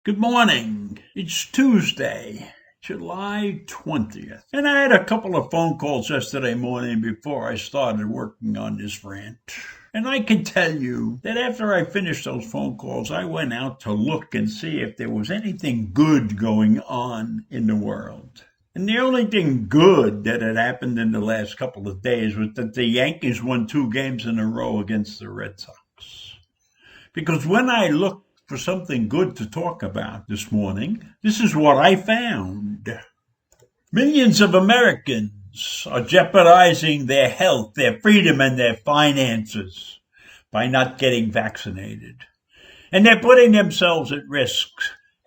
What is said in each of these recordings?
Good morning. It's Tuesday, July 20th. And I had a couple of phone calls yesterday morning before I started working on this rant. And I can tell you that after I finished those phone calls, I went out to look and see if there was anything good going on in the world. And the only thing good that had happened in the last couple of days was that the Yankees won 2 games in a row against the Red Sox. Because when I looked for something good to talk about this morning, this is what I found. Millions of Americans are jeopardizing their health, their freedom, and their finances by not getting vaccinated. And they're putting themselves at risk,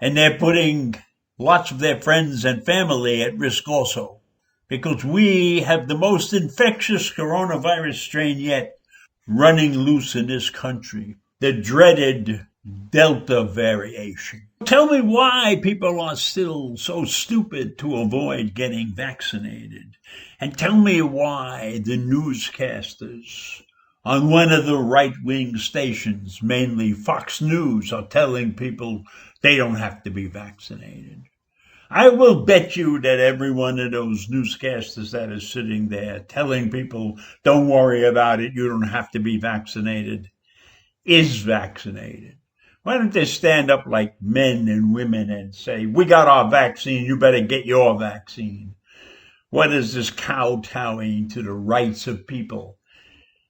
and they're putting lots of their friends and family at risk also, because we have the most infectious coronavirus strain yet running loose in this country, the dreaded Delta variation. Tell me why people are still so stupid to avoid getting vaccinated. And tell me why the newscasters on one of the right-wing stations, mainly Fox News, are telling people they don't have to be vaccinated. I will bet you that every one of those newscasters that is sitting there telling people, don't worry about it, you don't have to be vaccinated, is vaccinated. Why don't they stand up like men and women and say, we got our vaccine, you better get your vaccine? What is this kowtowing to the rights of people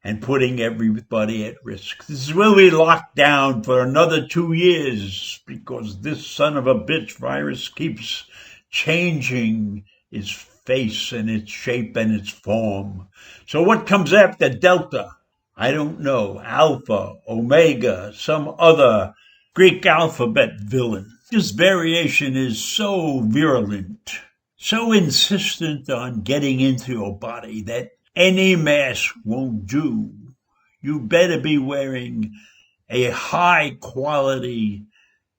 and putting everybody at risk? This will be locked down for another 2 years because this son of a bitch virus keeps changing its face and its shape and its form. So what comes after Delta? I don't know, Alpha, Omega, some other Greek alphabet villain. This variation is so virulent, so insistent on getting into your body that any mask won't do. You better be wearing a high quality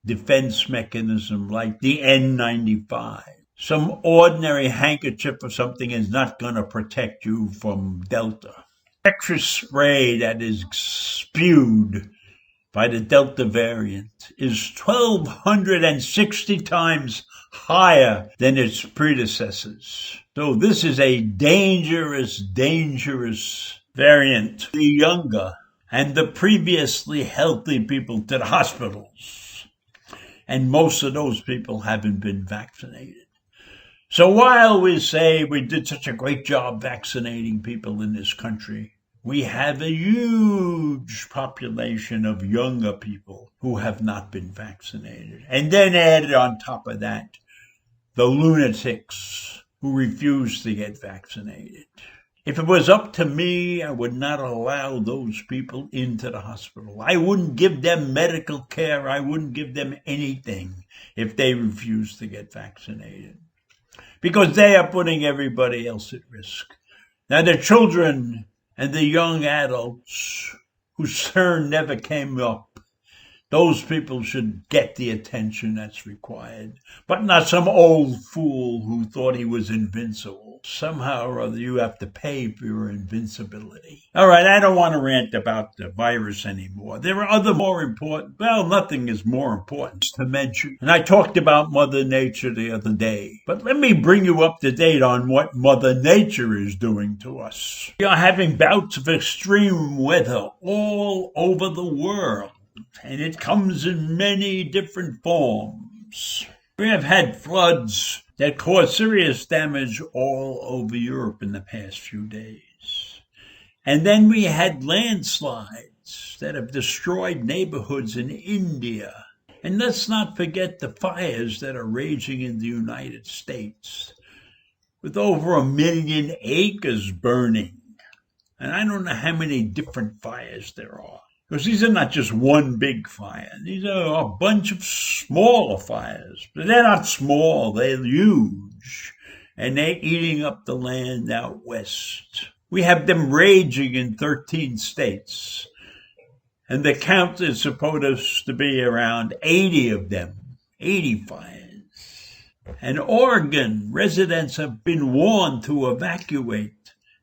defense mechanism like the N95. Some ordinary handkerchief or something is not going to protect you from Delta. Extra spray that is spewed by the Delta variant is 1,260 times higher than its predecessors. So this is a dangerous variant. The younger and the previously healthy people to the hospitals. And most of those people haven't been vaccinated. So while we say we did such a great job vaccinating people in this country, we have a huge population of younger people who have not been vaccinated. And then added on top of that, the lunatics who refuse to get vaccinated. If it was up to me, I would not allow those people into the hospital. I wouldn't give them medical care. I wouldn't give them anything if they refuse to get vaccinated, because they are putting everybody else at risk. Now, the children and the young adults whose turn never came up, those people should get the attention that's required, but not some old fool who thought he was invincible. Somehow or other, you have to pay for your invincibility. All right, I don't want to rant about the virus anymore. There are other more important, nothing is more important to mention. And I talked about Mother Nature the other day. But let me bring you up to date on what Mother Nature is doing to us. We are having bouts of extreme weather all over the world, and it comes in many different forms. We have had floods that caused serious damage all over Europe in the past few days. And then we had landslides that have destroyed neighborhoods in India. And let's not forget the fires that are raging in the United States, with over 1 million acres burning. And I don't know how many different fires there are. Because these are not just one big fire. These are a bunch of smaller fires. But they're not small, they're huge. And they're eating up the land out west. We have them raging in 13 states. And the count is supposed to be around 80 of them. 80 fires. In Oregon, residents have been warned to evacuate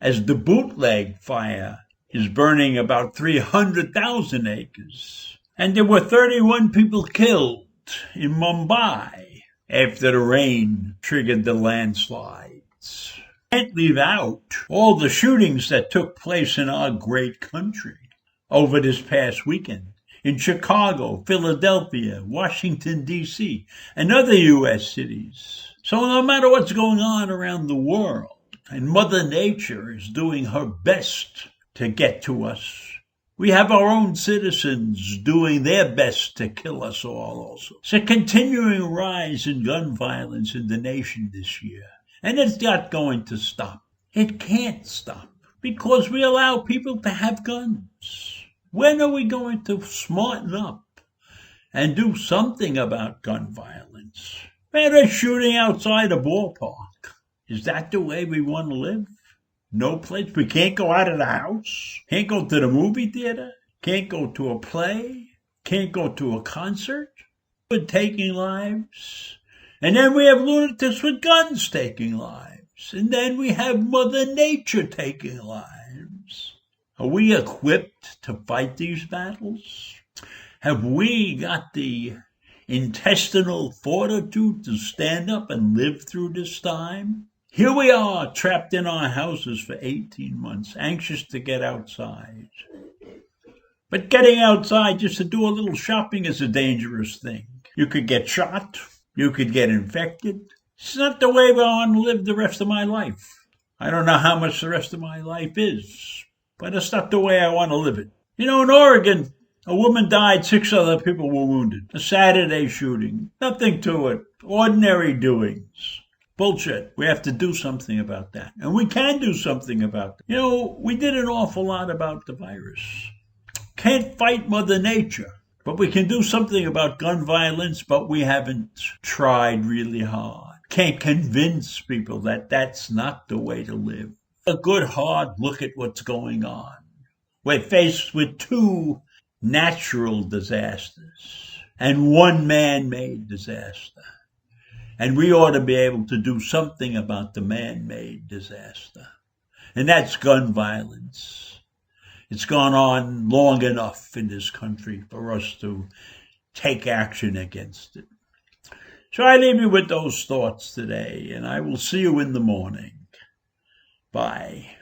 as the bootleg fire is burning about 300,000 acres. And there were 31 people killed in Mumbai after the rain triggered the landslides. Can't leave out all the shootings that took place in our great country over this past weekend. In Chicago, Philadelphia, Washington, D.C., and other U.S. cities. So no matter what's going on around the world, and Mothe Nature is doing her best to get to us, we have our own citizens doing their best to kill us all also. It's a continuing rise in gun violence in the nation this year, and it's not going to stop. It can't stop because we allow people to have guns. When are we going to smarten up and do something about gun violence? They're shooting outside a ballpark. Is that the way we want to live? No place. We can't go out of the house. Can't go to the movie theater. Can't go to a play. Can't go to a concert. We're taking lives. And then we have lunatics with guns taking lives. And then we have Mothe Nature taking lives. Are we equipped to fight these battles? Have we got the intestinal fortitude to stand up and live through this time? Here we are, trapped in our houses for 18 months, anxious to get outside. But getting outside just to do a little shopping is a dangerous thing. You could get shot. You could get infected. It's not the way I want to live the rest of my life. I don't know how much the rest of my life is, but it's not the way I want to live it. You know, in Oregon, a woman died, 6 other people were wounded. A Saturday shooting. Nothing to it. Ordinary doings. Bullshit. We have to do something about that. And we can do something about that. You know, we did an awful lot about the virus. Can't fight Mothe Nature. But we can do something about gun violence, but we haven't tried really hard. Can't convince people that that's not the way to live. A good hard look at what's going on. We're faced with 2 natural disasters and 1 man-made disaster. And we ought to be able to do something about the man-made disaster. And that's gun violence. It's gone on long enough in this country for us to take action against it. So I leave you with those thoughts today, and I will see you in the morning. Bye.